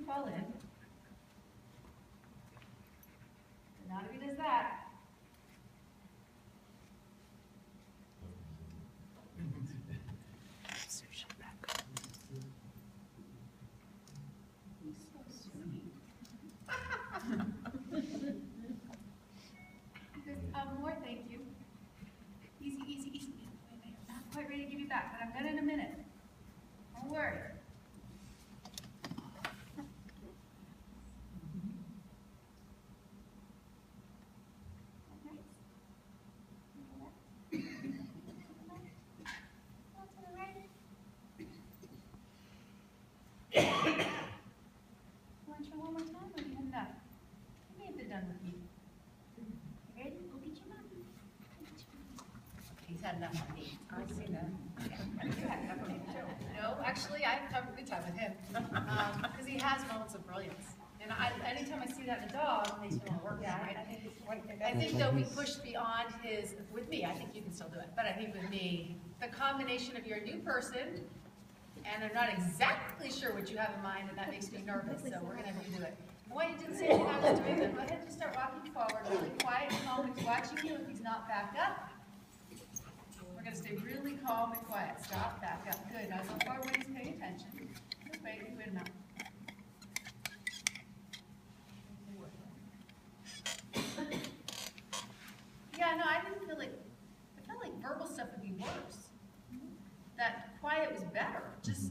can fall in. But not if he does that. He's so sweet. He goes, more, thank you. Easy, easy, easy. Wait, I'm not quite ready to give you back, but I'm gonna in a minute. Don't worry. Want to try one more time, or have you had enough? You may have been done with me. You ready? Go get your mommy. He's had enough of me. I see that. You had enough of me too. No, actually, I have a good time with him because he has moments of brilliance. And anytime I see that in a dog, it makes me want to work. Yeah, I think though we pushed beyond his. With me, I think you can still do it. But I think with me, the combination of your new person. And I'm not exactly sure what you have in mind, and that makes me nervous, so we're going to redo it. I want you to do the same thing I was doing, but go ahead and just start walking forward, really quiet and calm. He's watching you if he's not back up. We're going to stay really calm and quiet. Stop, back up. Good. Now go forward when he's paying attention. Just wait a minute. Yeah, no, I didn't feel like, I felt like verbal stuff would be worse. That quiet was better. Just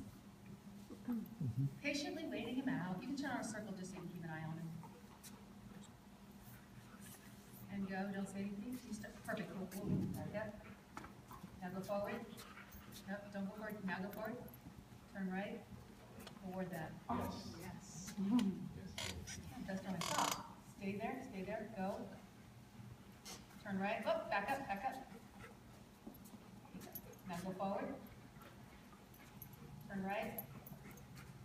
patiently waiting him out. You can turn on a circle just so you can keep an eye on him. And go, don't say anything. Perfect. Cool. Yep. Now go forward. Nope, don't go forward. Now go forward. Turn right. Forward that. Yes. That's when I stop. Stay there. Go. Turn right. Oh, back up. Now go forward. Turn right.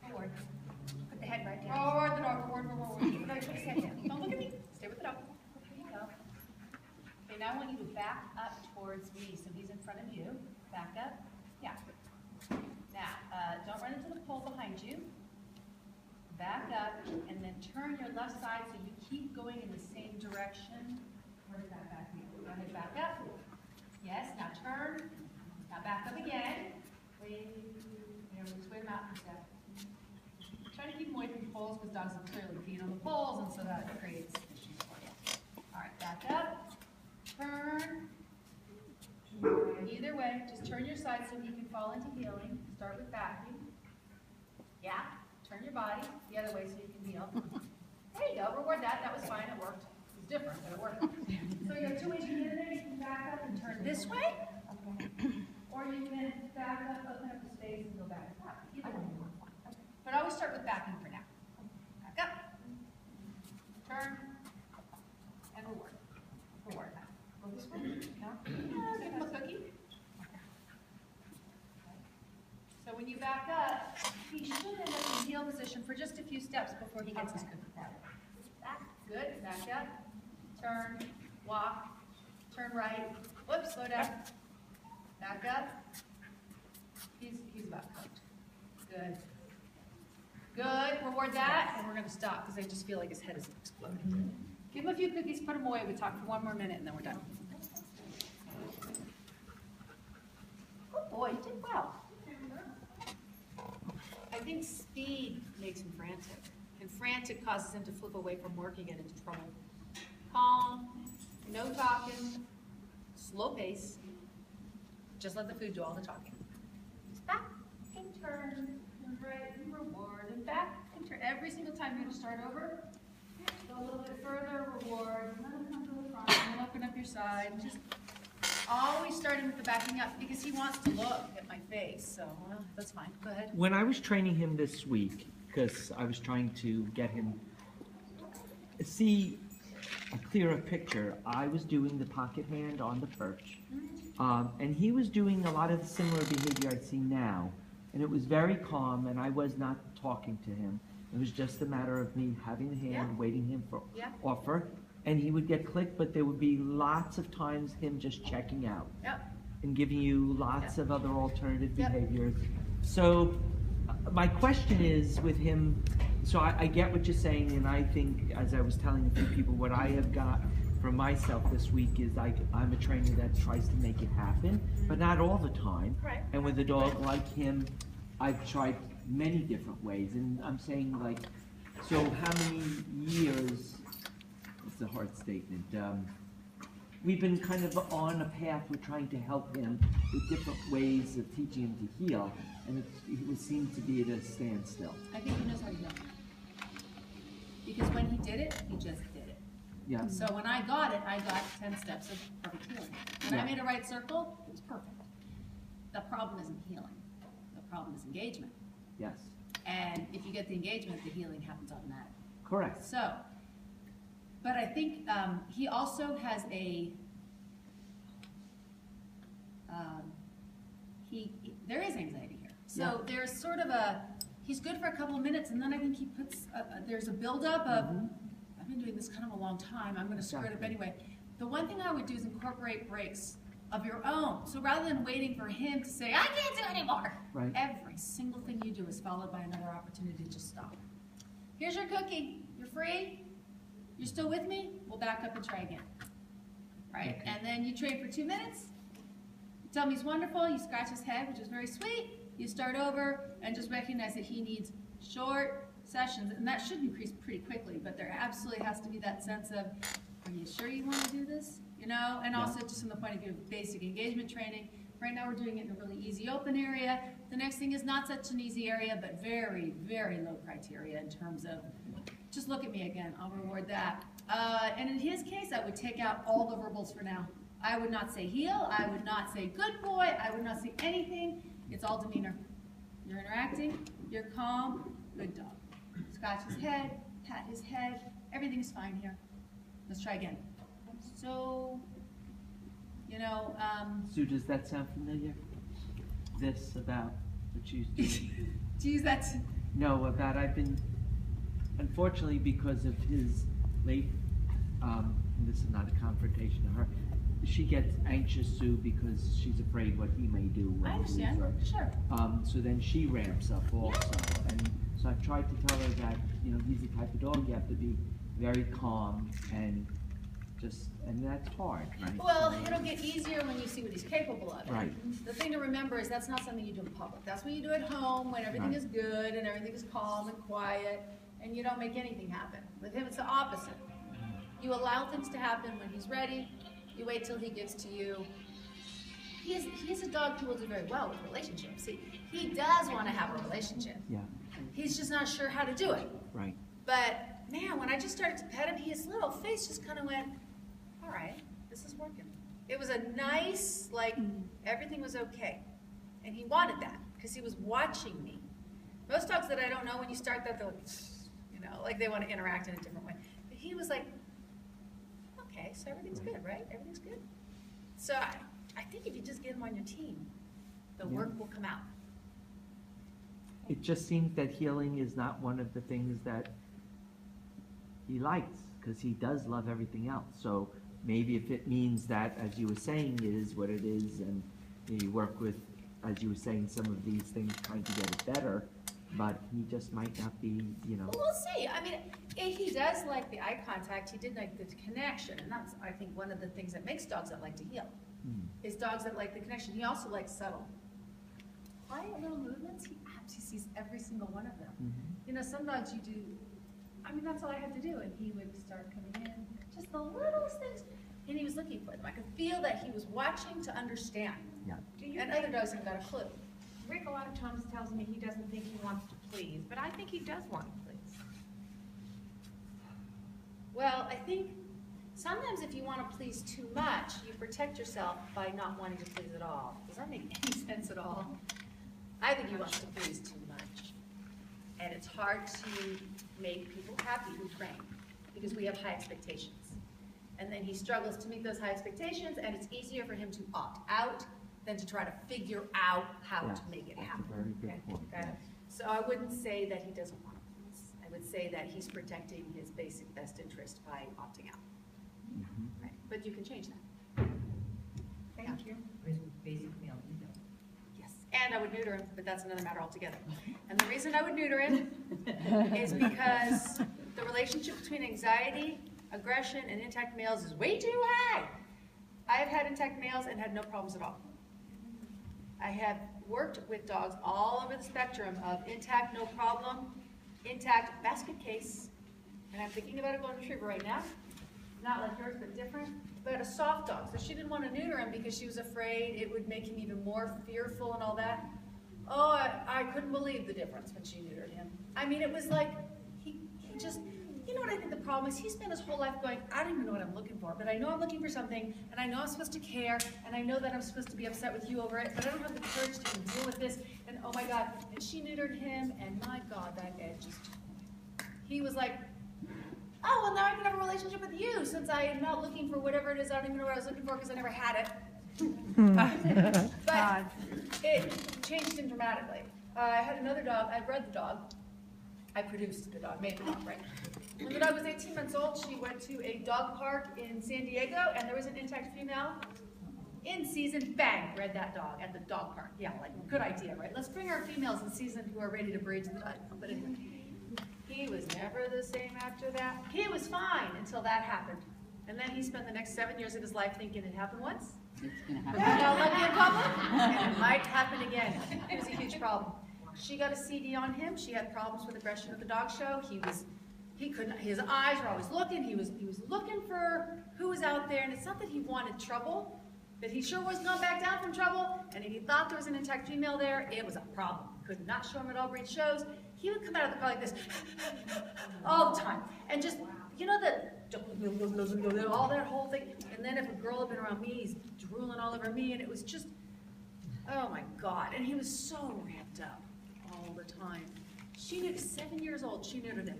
Forward. Put the head right down. Forward the dog. Forward. Keep it right. Put his head down. Don't look at me. Stay with the dog. There you go. Okay, now I want you to back up towards me. So he's in front of you. Back up. Yeah. Now, don't run into the pole behind you. Back up and then turn your left side so you keep going in the same direction. Where did that back be? Go ahead, back up. Yes, now turn. Now back up again. Just wait him out for a second. Try to keep him away from the poles because dogs are clearly peeing on the poles, and so that creates issues for you. All right, back up. Turn. Either way, just turn your side so he can fall into heeling. Start with backing. Yeah. Turn your body the other way so you can heel. There you go. Reward that. That was fine. It worked. It was different, but it worked. So you have two ways you can get in there. You can back up and turn this way. Or you can back up, open up the space, and go back up. Either one. But always start with backing for now. Back up. Turn. And reward. Reward now. Go this way. No? Give him a cookie. So when you back up, he should end up in heel position for just a few steps before he gets his cookie pattern. Back. Good. Back up. Turn. Walk. Turn right. Whoops. Slow down. Back up. He's about cooked. Good. Good. Reward that, and we're going to stop because I just feel like his head is exploding. Give him a few cookies, put them away. We talk for one more minute, and then we're done. Good boy, you did well. I think speed makes him frantic, and frantic causes him to flip away from work and get into trouble. Calm, no talking, slow pace. Just let the food do all the talking. Just back and turn, and right and reward, and back and turn. Every single time you're going to start over, go a little bit further, reward, and then come to the front, and then open up your side. Just always starting with the backing up because he wants to look at my face. So well, that's fine. Go ahead. When I was training him this week, because I was trying to get him see a clearer picture, I was doing the pocket hand on the perch. And he was doing a lot of the similar behavior I see now. And it was very calm, and I was not talking to him. It was just a matter of me having the hand, waiting him for offer. And he would get clicked, but there would be lots of times him just checking out. And giving you lots of other alternative behaviors. So my question is with him So I get what you're saying, and I think, as I was telling a few people, what I have got for myself this week is I'm a trainer that tries to make it happen, but not all the time. Right. And with a dog like him, I've tried many different ways, and I'm saying, like, so how many years, it's a hard statement, we've been kind of on a path, we're trying to help him with different ways of teaching him to heal, and it seems to be at a standstill. I think he knows how to heal. Because when he did it, he just did it. Yeah. So when I got it, I got 10 steps of perfect healing. When I made a right circle, it was perfect. The problem isn't healing. The problem is engagement. Yes. And if you get the engagement, the healing happens automatically. Correct. So, but I think he also has a, there is anxiety here. So there's sort of he's good for a couple of minutes, and then I think he puts, there's a buildup of, I've been doing this kind of a long time, I'm going to screw it up anyway. The one thing I would do is incorporate breaks of your own. So rather than waiting for him to say, I can't do anymore, right. Every single thing you do is followed by another opportunity to just stop. Here's your cookie. You're free? You're still with me? We'll back up and try again. Right? Okay. And then you trade for 2 minutes. You tell me he's wonderful. You scratch his head, which is very sweet. You start over and just recognize that he needs short sessions. And that should increase pretty quickly, but there absolutely has to be that sense of, are you sure you want to do this? You know, and also just from the point of view of basic engagement training. Right now we're doing it in a really easy open area. The next thing is not such an easy area, but very, very low criteria in terms of, just look at me again, I'll reward that. And in his case, I would take out all the verbals for now. I would not say heel, I would not say good boy, I would not say anything. It's all demeanor. You're interacting, you're calm, good dog. Scratch his head, pat his head, everything's fine here. Let's try again. So, you know, Sue, does that sound familiar? This about what she's doing? geez, that's... No, about I've been, unfortunately, because of his late, and this is not a confrontation to her, she gets anxious, Sue, because she's afraid what he may do. I understand, sure. So then she ramps up also, and so I've tried to tell her that, you know, he's the type of dog you have to be very calm and just, and that's hard, right? Well, it'll get easier when you see what he's capable of. Right. The thing to remember is that's not something you do in public. That's what you do at home when everything is good and everything is calm and quiet, and you don't make anything happen. With him, it's the opposite. You allow things to happen when he's ready. You wait till he gives to you. He's a dog who will do very well with relationships. See, he does want to have a relationship. Yeah. He's just not sure how to do it. Right. But, man, when I just started to pet him, his little face just kind of went, all right, this is working. It was a nice, like, everything was okay. And he wanted that, because he was watching me. Most dogs that I don't know, when you start that, they'll, you know, like they want to interact in a different way. But he was like, okay, so everything's good, right? Everything's good. So I think if you just get him on your team, the work will come out. It just seems that healing is not one of the things that he likes, because he does love everything else. So maybe if it means that, as you were saying, it is what it is, and you work with, as you were saying, some of these things trying to get it better, but he just might not be, you know. Well, we'll see. I mean, he does like the eye contact. He did like the connection, and that's, I think, one of the things that makes dogs that like to heal. Is dogs that like the connection. He also likes subtle, quiet little movements. He absolutely sees every single one of them. You know, some dogs you do, I mean, that's all I had to do, and he would start coming in, just the littlest things, and he was looking for them. I could feel that he was watching to understand. Yeah. And other dogs haven't got a clue. Rick a lot of times tells me he doesn't think he wants to please, but I think he does want to please. Well, I think sometimes if you want to please too much, you protect yourself by not wanting to please at all. Does that make any sense at all? I think he wants to please too much. And it's hard to make people happy who train, because we have high expectations. And then he struggles to meet those high expectations, and it's easier for him to opt out than to try to figure out how to make it happen. That's a very good point. Okay? So I wouldn't say that he doesn't want to please. I would say that he's protecting his basic best interest by opting out. Right? But you can change that. Thank you. Basic meal, you know. Yes. And I would neuter him, but that's another matter altogether. And the reason I would neuter him is because the relationship between anxiety, aggression, and intact males is way too high. I have had intact males and had no problems at all. I have worked with dogs all over the spectrum of intact, no problem, intact, basket case, and I'm thinking about a golden retriever right now. Not like yours, but different, but a soft dog. So she didn't want to neuter him because she was afraid it would make him even more fearful and all that. Oh, I couldn't believe the difference when she neutered him. I mean, it was like, he just, you know what I think the problem is? He spent his whole life going, I don't even know what I'm looking for, but I know I'm looking for something, and I know I'm supposed to care, and I know that I'm supposed to be upset with you over it, but I don't have the courage to even deal with this, and oh my God. And she neutered him, and my God, that edge just, he was like, oh, well, now I can have a relationship with you since I am not looking for whatever it is. I don't even know what I was looking for because I never had it. But it changed him dramatically. I had another dog. I bred the dog. I produced the dog, made the dog, right? When the dog was 18 months old, she went to a dog park in San Diego, and there was an intact female. In season, bang, bred that dog at the dog park. Yeah, like, good idea, right? Let's bring our females in season who are ready to breed to the dog. But anyway. He was never the same after that. He was fine until that happened. And then he spent the next 7 years of his life thinking it happened once. It's going to happen. Now let me in public, and it might happen again. It was a huge problem. She got a CD on him. She had problems with aggression at the dog show. He couldn't, his eyes were always looking. He was looking for who was out there. And it's not that he wanted trouble, but he sure was going back down from trouble. And if he thought there was an intact female there, it was a problem. Could not show him at all breed shows. He would come out of the car like this all the time. And just, you know, all that whole thing. And then if a girl had been around me, he's drooling all over me. And it was just, oh my God. And he was so ramped up all the time. She knew, 7 years old, she neutered him.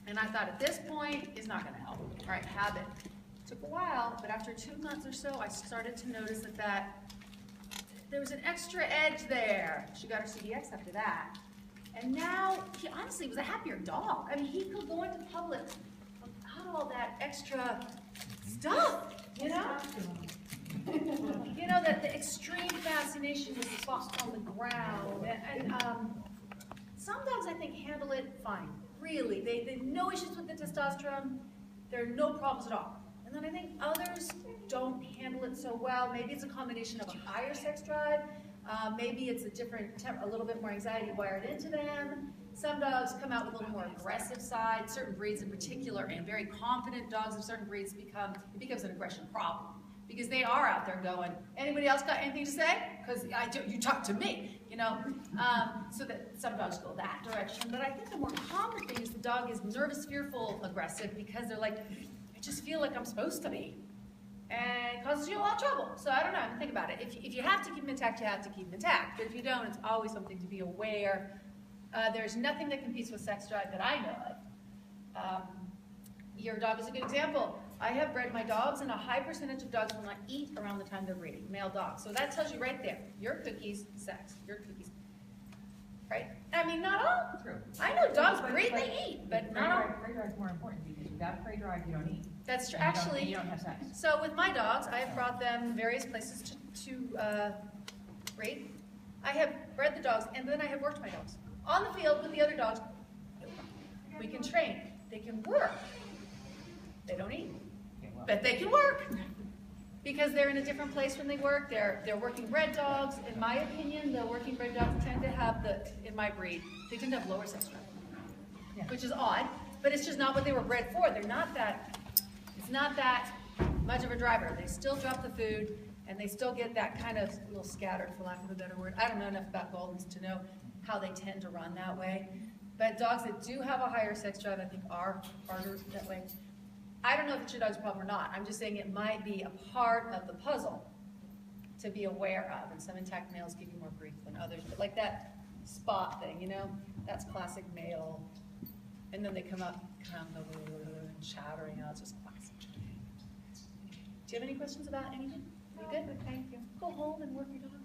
And I thought, at this point, it's not going to help. All right, habit. Took a while, but after 2 months or so, I started to notice that there was an extra edge there. She got her CDX after that. And now, he honestly was a happier dog. I mean, he could go into public without all that extra stuff, you know? You know, that the extreme fascination with the spots on the ground. And some dogs, I think, handle it fine. Really. They have no issues with the testosterone. There are no problems at all. And then I think others don't handle it so well. Maybe it's a combination of a higher sex drive. Maybe it's a little bit more anxiety wired into them. Some dogs come out with a little more aggressive side. Certain breeds in particular, and very confident dogs of certain breeds it becomes an aggression problem. Because they are out there going, anybody else got anything to say? Because you talk to me, you know? So that some dogs go that direction. But I think the more common thing is the dog is nervous, fearful, aggressive, because they're like, I just feel like I'm supposed to be. And it causes you a lot of trouble. So I don't know, think about it. If you have to keep them intact, you have to keep them intact. But if you don't, it's always something to be aware. There's nothing that competes with sex drive that I know of. Your dog is a good example. I have bred my dogs, and a high percentage of dogs will not eat around the time they're breeding, male dogs. So that tells you right there, your cookies, sex, your cookies. Right? I mean, not all. True. I know dogs breed, they eat, but not all. Prey drive is more important because without prey drive, you don't eat. That's true. And Actually, you don't have sex. So with my dogs, I have brought them various places to breed. I have bred the dogs, and then I have worked my dogs. On the field with the other dogs, we can train. They can work. They don't eat, but they can work. Because they're in a different place when they work. They're working bred dogs. In my opinion, the working bred dogs tend to have in my breed, they tend to have lower sex drive, which is odd, but it's just not what they were bred for. It's not that much of a driver. They still drop the food, and they still get that kind of little scattered, for lack of a better word. I don't know enough about Goldens to know how they tend to run that way. But dogs that do have a higher sex drive, I think, are harder that way. I don't know if it's your dog's problem or not. I'm just saying it might be a part of the puzzle to be aware of. And some intact males give you more grief than others. But like that spot thing, you know, that's classic male. And then they come up and chattering out. It's just classic. Do you have any questions about anything? You good? Thank you. Go home and work your dog.